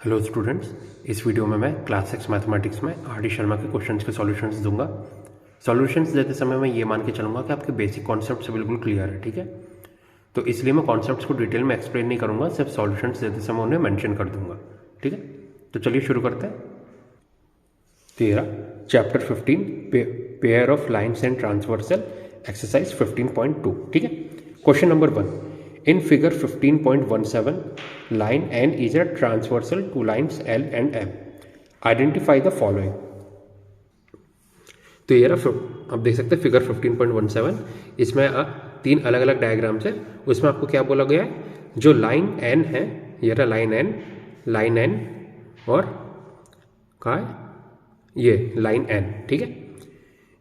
Hello students, इस video में मैं क्लास 6 मैथमेटिक्स में आर डी शर्मा के क्वेश्चंस के सॉल्यूशंस दूंगा। सॉल्यूशंस देते समय मैं ये मान के चलूँगा कि आपके बेसिक कॉन्सेप्ट्स बिल्कुल क्लियर है, ठीक है। तो इसलिए मैं कॉन्सेप्ट्स को डिटेल में एक्सप्लेन नहीं करूँगा, सिर्फ सॉल्यूशंस देते समय उन्हें मेंशन कर दूंगा, ठीक है। तो चलिए शुरू करते हैं। Chapter 15 pair of lines and transversal exercise 15.2, ठीक है। Question number 1, in figure 15.17 line n is a transversal to lines L and M. Identify the following. तो ये रहा, आप देख सकते हैं फिगर 15.17, इसमें तीन अलग अलग डायग्राम्स है। उसमें आपको क्या बोला गया है, जो लाइन n है, ये रहा लाइन n और कहाँ है, ये लाइन n, ठीक है।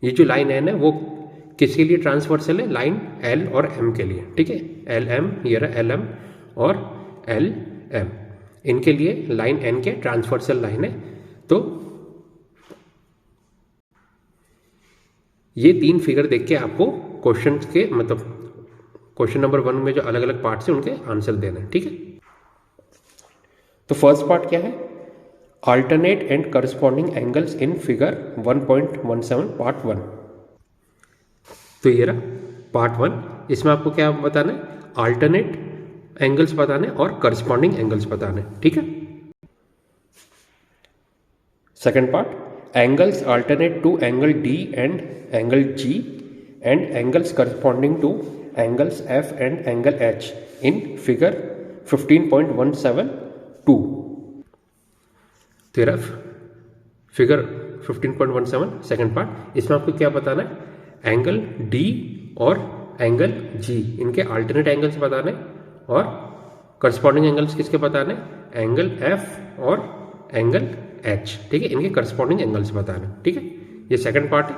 ये जो लाइन n है वो किसके लिए ट्रांसवर्सल है, लाइन L और M के लिए, ठीक है। एल एम, ये रहा एल एम और एल एम, इनके लिए लाइन N के ट्रांसवर्सल लाइन है। तो ये तीन फिगर देख के आपको क्वेश्चन के मतलब क्वेश्चन नंबर 1 में जो अलग अलग पार्ट्स हैं उनके आंसर देना है, ठीक है। तो फर्स्ट पार्ट क्या है, alternate and corresponding angles in figure 1.17 part 1। तो ये रहा पार्ट 1, इसमें आपको क्या बताना है, अल्टरनेट एंगल्स बताने और करस्पॉन्डिंग एंगल्स बताने, ठीक है। Second part, angles alternate to angle D and angle G and angles corresponding to angles F and angle H in figure 15.17(2). तेरा फिगर 15.17 सेकंड पार्ट, इसमें आपको क्या बताना है, एंगल डी और एंगल जी, इनके अल्टरनेट एंगल्स बताने और करस्पॉन्डिंग एंगल्स किसके बताने, एंगल एफ और एंगल एच, ठीक है, इनके करस्पॉन्डिंग एंगल्स बताने, ठीक है। ये सेकंड पार्ट है।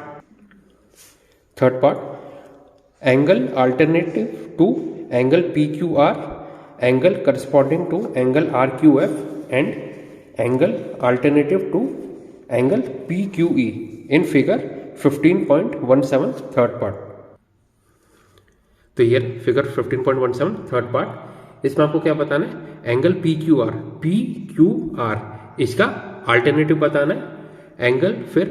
Third part, angle alternative to angle P Q R, angle corresponding to angle R Q F and angle alternative to angle P Q E in figure 15.17 third part. तो ये figure 15.17 third part, इसमें आपको क्या बताना है, angle P Q are, इसका alternative बताना है, एंगल फिर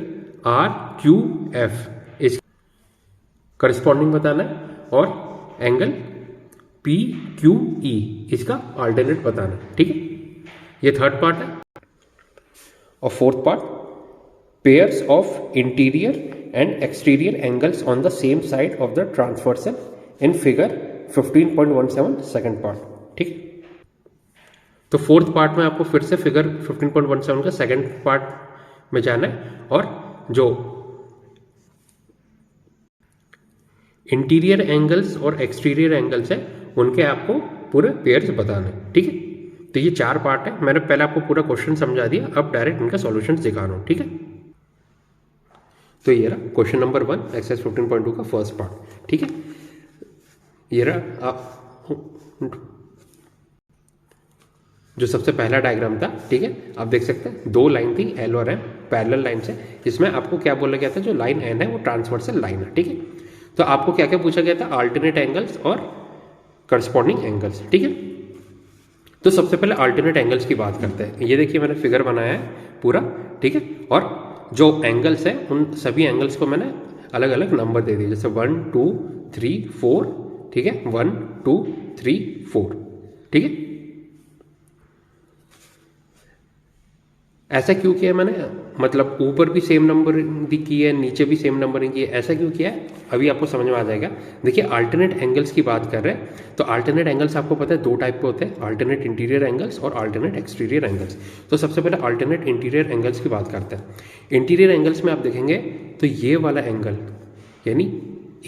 आर क्यू एफ, इस करस्पॉन्डिंग बताना है, और एंगल पी क्यू ई, इसका अल्टरनेट बताना है, ठीक है। ये थर्ड पार्ट है। और fourth part, pairs of interior and exterior angles on the same side of the transversal in figure 15.17 second part, ठीक है। तो फोर्थ पार्ट में आपको फिर से फिगर 15.17 का सेकंड पार्ट में जाना है, और जो इंटीरियर एंगल्स और एक्सटीरियर एंगल्स है उनके आपको पूरे पेयर्स बताना है, ठीक है। तो ये चार पार्ट है, मैंने पहले आपको पूरा क्वेश्चन समझा दिया, अब डायरेक्ट इनका सॉल्यूशंस दिखा रहा हूं, ठीक है। तो ये रहा क्वेश्चन नंबर 1 एक्सरसाइज 15.2 का फर्स्ट पार्ट, ठीक है। ये रहा जो सबसे पहला डायग्राम था, ठीक है, आप देख सकते हैं दो लाइन थी एल और एम, पैरेलल लाइन से। इसमें आपको क्या बोला गया था, जो लाइन एन है वो ट्रांसवर्सल लाइन है, ठीक है। तो आपको क्या क्या पूछा गया था, अल्टरनेट एंगल्स और करस्पॉन्डिंग एंगल्स, ठीक है। तो सबसे पहले अल्टरनेट एंगल्स की बात करते हैं। ये देखिए मैंने फिगर बनाया है पूरा, ठीक है, और जो एंगल्स है उन सभी एंगल्स को मैंने अलग अलग नंबर दे दिए, जैसे 1 2 3 4, ठीक है, 1 2 3 4, ठीक है। ऐसा क्यों किया मैंने, मतलब ऊपर भी सेम नंबरिंग की है, नीचे भी सेम नंबरिंग की है, ऐसा क्यों किया है अभी आपको समझ में आ जाएगा। देखिए अल्टरनेट एंगल्स की बात कर रहे हैं, तो अल्टरनेट एंगल्स आपको पता है दो टाइप के होते हैं, अल्टरनेट इंटीरियर एंगल्स और अल्टरनेट एक्सटीरियर एंगल्स। तो सबसे पहले अल्टरनेट इंटीरियर एंगल्स की बात करते हैं। इंटीरियर एंगल्स में आप देखेंगे तो ये वाला एंगल यानी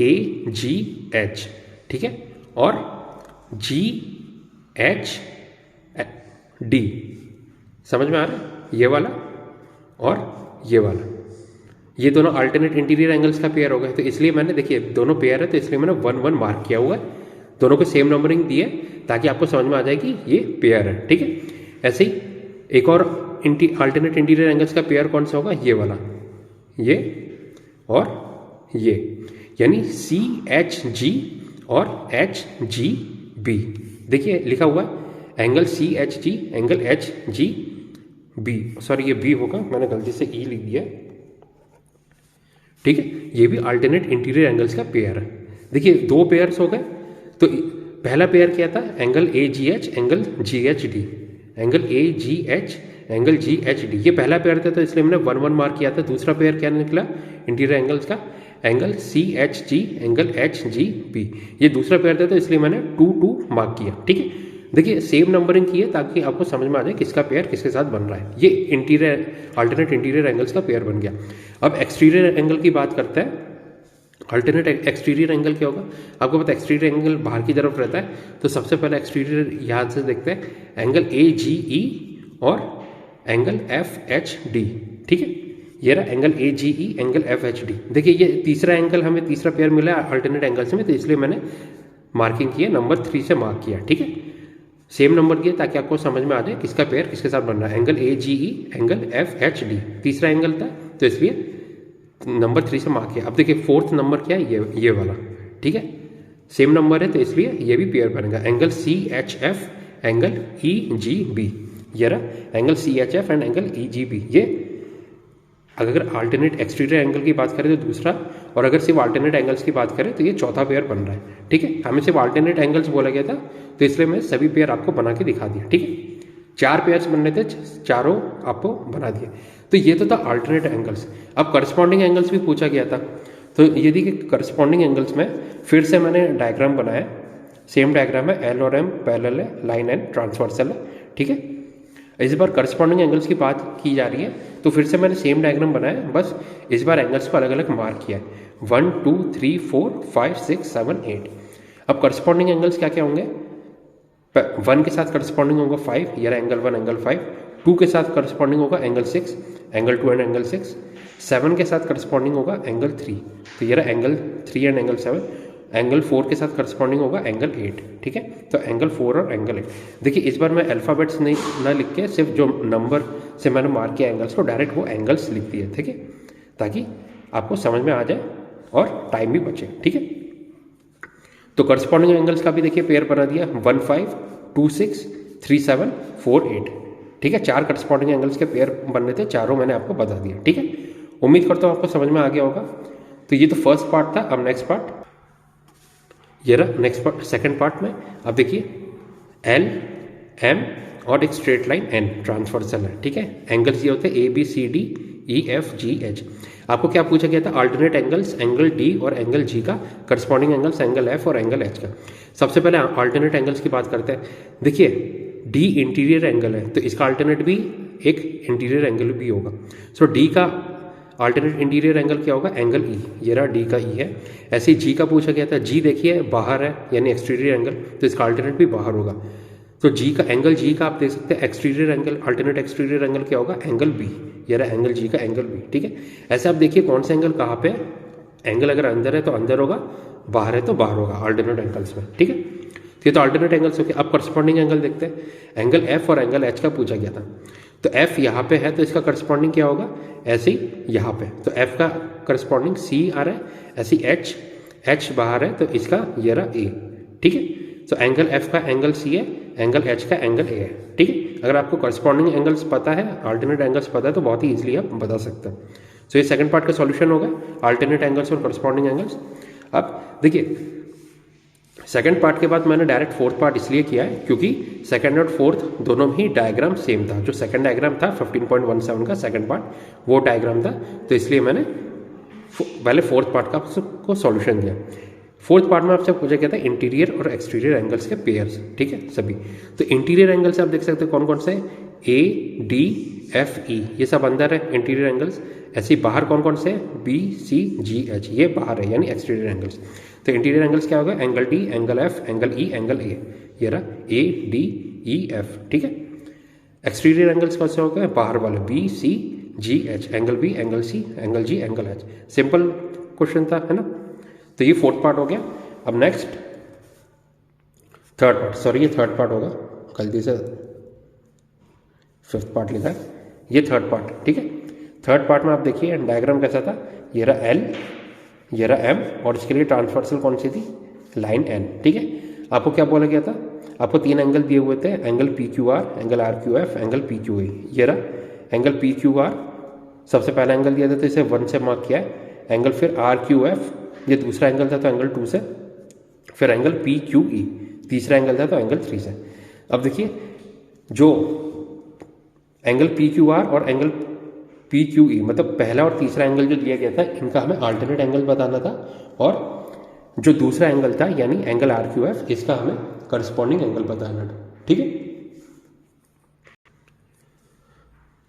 ए जी एच, ठीक है, और जी एच डी, समझ में आ रहा है, ये वाला और ये वाला, ये दोनों अल्टरनेट इंटीरियर एंगल्स का पेयर हो गया। तो इसलिए मैंने, देखिए दोनों पेयर है तो इसलिए मैंने 1 1 मार्क किया हुआ है, दोनों को सेम नंबरिंग दी है ताकि आपको समझ में आ जाए कि ये पेयर है, ठीक है। ऐसे ही एक और अल्टरनेट इंटीरियर एंगल्स का पेयर कौन सा होगा, ये वाला, ये और ये, यानी सी एच जी और एच जी बी। देखिए लिखा हुआ है angle C H G, angle H G B, sorry ये बी होगा, मैंने गलती से ई लिख दिया, ठीक है। ये भी अल्टरनेट इंटीरियर एंगल्स का पेयर है। देखिए दो पेयर्स हो गए, तो पहला पेयर क्या था, angle A ji H angle G H D, angle A ji H angle G H D, ये पहला पेयर था तो इसलिए मैंने 1 1 मार्क किया था। दूसरा पेयर क्या निकला इंटीरियर एंगल्स का, angle C H G angle H G B, ये दूसरा पेयर था तो इसलिए मैंने 2 2 मार्क किया, ठीक है। देखिए सेम नंबरिंग की है ताकि आपको समझ में आ जाए किसका पेयर किसके साथ बन रहा है। ये इंटीरियर अल्टरनेट इंटीरियर एंगल्स का पेयर बन गया। अब एक्सटीरियर एंगल की बात करते हैं। अल्टरनेट एक्सटीरियर एंगल क्या होगा, आपको पता है एक्सटीरियर एंगल बाहर की तरफ रहता है, तो सबसे पहले एक्सटीरियर यहाँ से देखते हैं, एंगल ए जी ई और एंगल एफ एच डी, ठीक है। ये रहा angle A G E angle F H D. देखिए ये तीसरा एंगल, हमें तीसरा पेयर मिला अल्टरनेट एंगल्स में, तो इसलिए मैंने मार्किंग किया, नंबर 3 से मार्क किया, ठीक है। सेम नंबर दिए ताकि आपको समझ में आ जाए किसका पेयर किसके साथ बन रहा है। Angle A G E angle F H D तीसरा एंगल था, तो इसलिए नंबर 3 से मार्क किया। अब देखिए फोर्थ नंबर क्या है, ये वाला, ठीक है। सेम नंबर है तो इसलिए ये भी पेयर बनेगा, angle C H F angle E G B, ये रहा angle C H F and angle E G B. ये अगर अल्टरनेट एक्सटीरियर एंगल की बात करें तो दूसरा, और अगर सिर्फ अल्टरनेट एंगल्स की बात करें तो ये चौथा पेयर बन रहा है, ठीक है। हमें सिर्फ अल्टरनेट एंगल्स बोला गया था तो इसलिए मैं सभी पेयर आपको बना के दिखा दिया, ठीक है। 4 पेयर्स बनने थे, चारों आपको बना दिए। तो ये तो था अल्टरनेट एंगल्स। अब करस्पॉन्डिंग एंगल्स भी पूछा गया था, तो ये देखिए करस्पॉन्डिंग एंगल्स में फिर से मैंने डायग्राम बनाया, सेम डायग्राम है, एल और एम पैरेलल है, लाइन एंड ट्रांसवर्सल है, ठीक है। इस बार करस्पॉन्डिंग एंगल्स की बात की जा रही है, तो फिर से मैंने सेम डायग्राम बनाया, बस इस बार एंगल्स को अलग अलग मार्क किया है, 1 2 3 4 5 6 7 8। अब करस्पॉन्डिंग एंगल्स क्या क्या होंगे, 1 के साथ करस्पॉन्डिंग होगा 5, ये रहा एंगल 1 एंगल 5, 2 के साथ करस्पॉन्डिंग होगा एंगल 6 एंगल 2 एंड एंगल 6, 7 के साथ करस्पॉन्डिंग होगा एंगल 3, तो ये रहा एंगल 3 एंड एंगल 7, एंगल 4 के साथ करस्पॉन्डिंग होगा एंगल 8, ठीक है। तो एंगल 4 और एंगल 8। देखिए इस बार मैं अल्फ़ाबेट्स नहीं ना लिख के सिर्फ जो नंबर से मैंने मार्क किया एंगल्स को डायरेक्ट वो एंगल्स लिख दिए, ठीक है, ताकि आपको समझ में आ जाए और टाइम भी बचे, ठीक है। तो करस्पॉन्डिंग एंगल्स का भी देखिए पेयर बना दिया, 1 5 2 6 3 7 4 8, ठीक है। 4 करस्पॉन्डिंग एंगल्स के पेयर बनने थे, चारों मैंने आपको बता दिया, ठीक है। उम्मीद करता हूँ आपको समझ में आ गया होगा। तो ये तो फर्स्ट पार्ट था। अब नेक्स्ट पार्ट, ये रहा नेक्स्ट पार्ट, सेकंड पार्ट में। अब देखिए एल एम और एक स्ट्रेट लाइन एन ट्रांसवर्सल है, ठीक है। एंगल्स ये होते हैं A B C D E F G H. आपको क्या पूछा गया था, अल्टरनेट एंगल्स, एंगल डी और एंगल जी का करस्पॉन्डिंग एंगल्स, एंगल एफ और एंगल एच का। सबसे पहले अल्टरनेट एंगल्स की बात करते हैं। देखिए डी इंटीरियर एंगल है, तो इसका अल्टरनेट भी एक इंटीरियर एंगल भी होगा। सो डी का अल्टरनेट इंटीरियर एंगल क्या होगा, एंगल ई, ये रहा डी का ई है। ऐसे ही जी का पूछा गया था, जी देखिए बाहर है यानी एक्सटीरियर एंगल, तो इसका अल्टरनेट भी बाहर होगा। तो जी का एंगल, जी का आप देख सकते हैं exterior angle, alternate exterior angle क्या होगा, एंगल बी, ये रहा एंगल जी का एंगल बी, ठीक है। ऐसे आप देखिए कौन सा एंगल कहाँ पे, एंगल अगर अंदर है तो अंदर होगा, बाहर है तो बाहर होगा अल्टरनेट एंगल्स में, ठीक है। ये तो अल्टरनेट एंगल्स हो गए। अब करस्पॉन्डिंग एंगल देखते हैं। एंगल एफ और एंगल एच का पूछा गया था, तो एफ यहाँ पे है तो इसका करस्पॉन्डिंग क्या होगा, ऐसे ही यहाँ पे, तो एफ का करस्पॉन्डिंग सी आ रहा है, ऐसे एच, एच बाहर है तो इसका ये रहा ए, ठीक है। तो एंगल एफ का एंगल सी है, एंगल एच का एंगल ए है, ठीक है। अगर आपको करस्पॉन्डिंग एंगल्स पता है, अल्टरनेट एंगल्स पता है तो बहुत ही ईजिली आप बता सकते हैं। सो ये सेकंड पार्ट का सॉल्यूशन होगा, अल्टरनेट एंगल्स और करस्पॉन्डिंग एंगल्स। अब देखिए सेकंड पार्ट के बाद मैंने डायरेक्ट फोर्थ पार्ट इसलिए किया है क्योंकि सेकंड और फोर्थ दोनों में ही डायग्राम सेम था। जो सेकंड डायग्राम था 15.17 का सेकंड पार्ट, वो डायग्राम था, तो इसलिए मैंने पहले फोर्थ पार्ट का को सॉल्यूशन दिया। फोर्थ पार्ट में आपसे पूछा गया था इंटीरियर और एक्सटीरियर एंगल्स के पेयर्स, ठीक है सभी। तो इंटीरियर एंगल्स आप देख सकते हैं कौन कौन से, ए डी एफ ई, ये सब अंदर है इंटीरियर एंगल्स। ऐसे ही बाहर कौन कौन से, बी सी जी एच, ये बाहर है यानी एक्सटीरियर एंगल्स। तो इंटीरियर एंगल्स क्या होगा, angle D, angle F, angle E, angle A, ये रहा ए डी ई एफ, ठीक है। एक्सटीरियर एंगल्स कौन से हो गए, बाहर वाले, B C G H, angle B, angle C, angle G, angle H. Simple question था, है ना। तो ये फोर्थ पार्ट हो गया। अब नेक्स्ट थर्ड पार्ट, सॉरी ये थर्ड पार्ट होगा, गलती से फिफ्थ पार्ट लिखा है, ये थर्ड पार्ट, ठीक है। थर्ड पार्ट में आप देखिए डायग्राम कैसा था, ये रहा एल, ये रहा एम, और इसके लिए ट्रांसवर्सल कौन सी थी, लाइन एन, ठीक है। आपको क्या बोला गया था, आपको 3 एंगल दिए हुए थे, angle P Q R, angle R Q F, angle P Q A. ये रहा एंगल पी क्यू आर सबसे पहला एंगल दिया था तो इसे 1 से मार्क किया है एंगल, फिर आर क्यू एफ ये दूसरा एंगल था तो एंगल 2 से, फिर एंगल पी क्यू ई तीसरा एंगल था तो एंगल 3 से। अब देखिए जो एंगल पी क्यू आर और एंगल पी क्यू ई मतलब पहला और तीसरा एंगल जो दिया गया था इनका हमें अल्टरनेट एंगल बताना था, और जो दूसरा एंगल था यानी एंगल आर क्यू एफ इसका हमें करस्पॉन्डिंग एंगल बताना था। ठीक है,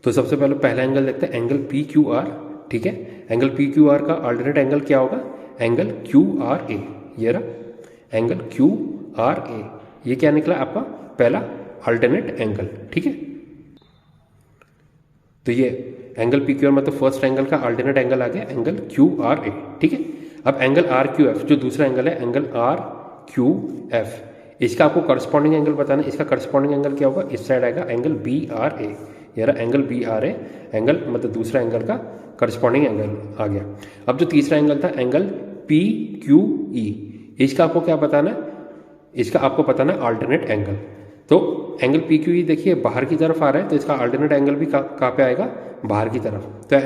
तो सबसे पहले पहला एंगल देखते हैं एंगल पी क्यू आर। ठीक है, एंगल पी क्यू आर का अल्टरनेट एंगल क्या होगा, एंगल क्यू आर ए। ये रहा एंगल क्यू आर ए, ये क्या निकला आपका पहला अल्टरनेट एंगल। ठीक है, तो ये एंगल पी क्यू आर मतलब फर्स्ट एंगल का अल्टरनेट एंगल आ गया एंगल क्यू आर ए। ठीक है, अब एंगल आर क्यू एफ जो दूसरा एंगल है एंगल आर क्यू एफ, इसका आपको करस्पॉन्डिंग एंगल बताना है। इसका करस्पॉन्डिंग एंगल क्या होगा, इस साइड आएगा एंगल बी आर ए। ये रहा angle B R A, angle मतलब दूसरा एंगल का करस्पॉन्डिंग एंगल आ गया। अब जो तीसरा एंगल था एंगल पी क्यू ई, इसका आपको क्या बताना है, इसका आपको बताना है अल्टरनेट एंगल। तो एंगल पी क्यू ई देखिए बाहर की तरफ आ रहा है तो इसका अल्टरनेट एंगल भी कहाँ पे आएगा, बाहर की तरफ। तो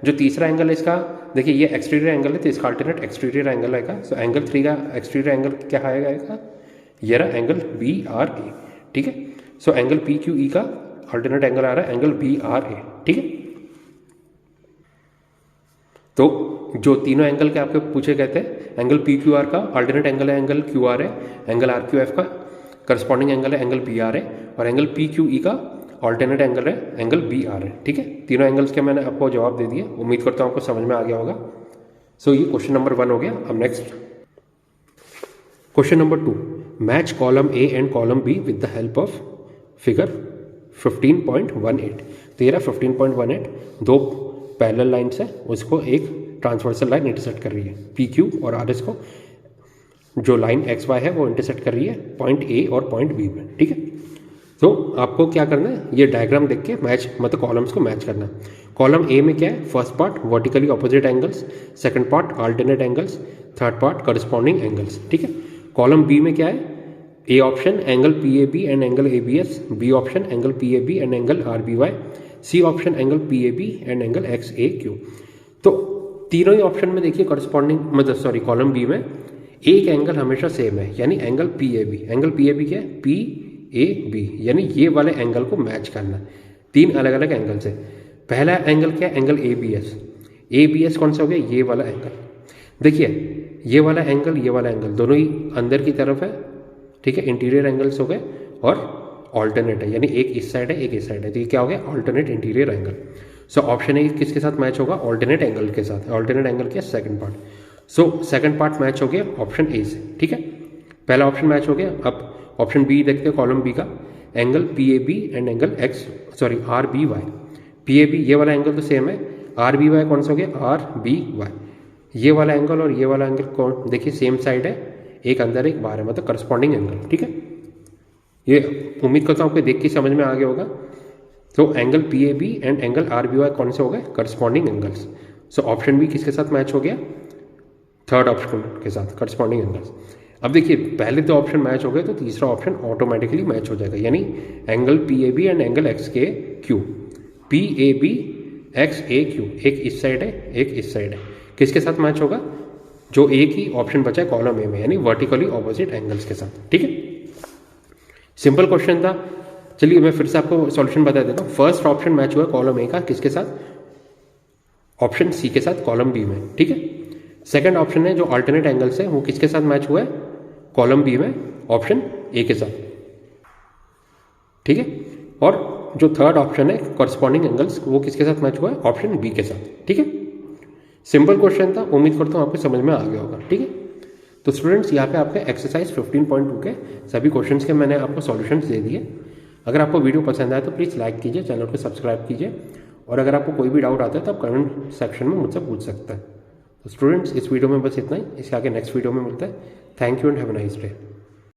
जो तीसरा एंगल है इसका देखिए ये एक्सटीरियर एंगल है तो इसका अल्टरनेट एक्सटीरियर एंगल आएगा। सो एंगल 3 का एक्सटीरियर एंगल क्या आएगा, ये रहा एंगल बी आर ए। ठीक है, so angle P Q E का अल्टरनेट एंगल आ रहा है एंगल बी आर ए। ठीक है, तो जो तीनों एंगल के आपके पूछे गए थे एंगल पी क्यू आर का अल्टरनेट एंगल है angle Q R A, angle R Q F का करस्पॉन्डिंग एंगल है एंगल बी आर ए, और एंगल पी क्यू ई का ऑल्टरनेट एंगल है एंगल बी आर है। ठीक है, तीनों एंगल्स के मैंने आपको जवाब दे दिए, उम्मीद करता हूँ आपको समझ में आ गया होगा। सो ये क्वेश्चन नंबर 1 हो गया। अब next question number 2, match column A and column be with the help of figure 15.18। तो ये रहा 15.18, दो पैरेलल लाइन्स है उसको एक ट्रांसवर्सल लाइन इंटरसेक्ट कर रही है, पी क्यू और आर एस को जो लाइन एक्स वाई है वो इंटरसेक्ट कर रही है पॉइंट ए और पॉइंट बी पे। ठीक है, तो आपको क्या करना है, ये डायग्राम देख के मैच मतलब कॉलम्स को मैच करना है। कॉलम ए में क्या है, first part vertically opposite angles, second part alternate angles, third part corresponding angles. ठीक है, कॉलम बी में क्या है, A option angle P A B and angle A B S, B option angle P A B and angle R B Y, C option angle P A B and angle X A Q. तो तीनों ही option में देखिए corresponding मतलब sorry column B में एक angle हमेशा same है यानी angle P A B. Angle P A B क्या है, पी ए बी, यानी ये वाले एंगल को मैच करना है तीन अलग अलग एंगल से। पहला एंगल क्या है, angle A B S. A B S कौन सा हो गया, ये वाला एंगल। देखिए ये वाला एंगल ये वाला एंगल दोनों ही अंदर की तरफ है। ठीक है, इंटीरियर एंगल्स हो गए और ऑल्टरनेट है यानी एक इस साइड है एक इस साइड है, तो ये क्या हो गया alternate interior angle. So option A किसके साथ मैच होगा, ऑल्टरनेट एंगल के साथ। ऑल्टरनेट एंगल क्या, second part. So second part match हो गया ऑप्शन ए से। ठीक है, पहला ऑप्शन मैच हो गया। अब ऑप्शन बी देखते हैं, कॉलम बी का angle P A B and angle R B Y. P A B ये वाला एंगल तो सेम है, आर बी वाई कौन सा हो गया, आर बी वाई। ये वाला एंगल और ये वाला एंगल कौन, देखिए सेम साइड है, एक अंदर एक बाहर है मतलब करस्पॉन्डिंग एंगल। ठीक है, ये उम्मीद करता हूँ आपको देख के समझ में आ गया होगा। तो angle P A B and angle R B Y कौन से हो गए, corresponding angles. So option B किसके साथ मैच हो गया, थर्ड ऑप्शन के साथ करस्पॉन्डिंग एंगल्स। अब देखिए पहले दो ऑप्शन मैच हो गए तो तीसरा ऑप्शन ऑटोमेटिकली मैच हो जाएगा यानी angle P A B and angle X के Q. P A B X A Q, एक इस साइड है एक इस साइड है, किसके साथ मैच होगा, जो एक ही ऑप्शन बचा है कॉलम ए में यानी वर्टिकली ऑपोजिट एंगल्स के साथ। ठीक है, सिंपल क्वेश्चन था। चलिए मैं फिर से आपको सॉल्यूशन बता देता हूँ। फर्स्ट ऑप्शन मैच हुआ कॉलम ए का किसके साथ, ऑप्शन सी के साथ कॉलम बी में। ठीक है, सेकंड ऑप्शन है जो अल्टरनेट एंगल्स है वो किसके साथ मैच हुआ है, कॉलम बी में ऑप्शन ए के साथ। ठीक है, और जो थर्ड ऑप्शन है कॉरस्पॉन्डिंग एंगल्स वो किसके साथ मैच हुआ है, ऑप्शन बी के साथ। ठीक है, सिंपल क्वेश्चन था, उम्मीद करता हूँ आपको समझ में आ गया होगा। ठीक है, तो स्टूडेंट्स यहाँ पे आपके एक्सरसाइज 15.2 के सभी क्वेश्चंस के मैंने आपको सॉल्यूशंस दे दिए। अगर आपको वीडियो पसंद आए तो प्लीज़ लाइक कीजिए, चैनल को सब्सक्राइब कीजिए, और अगर आपको कोई भी डाउट आता है तो आप कमेंट सेक्शन में मुझसे पूछ सकते हैं। तो स्टूडेंट्स इस वीडियो में बस इतना ही, इसके आगे नेक्स्ट वीडियो में मिलता है। Thank you and have a nice day.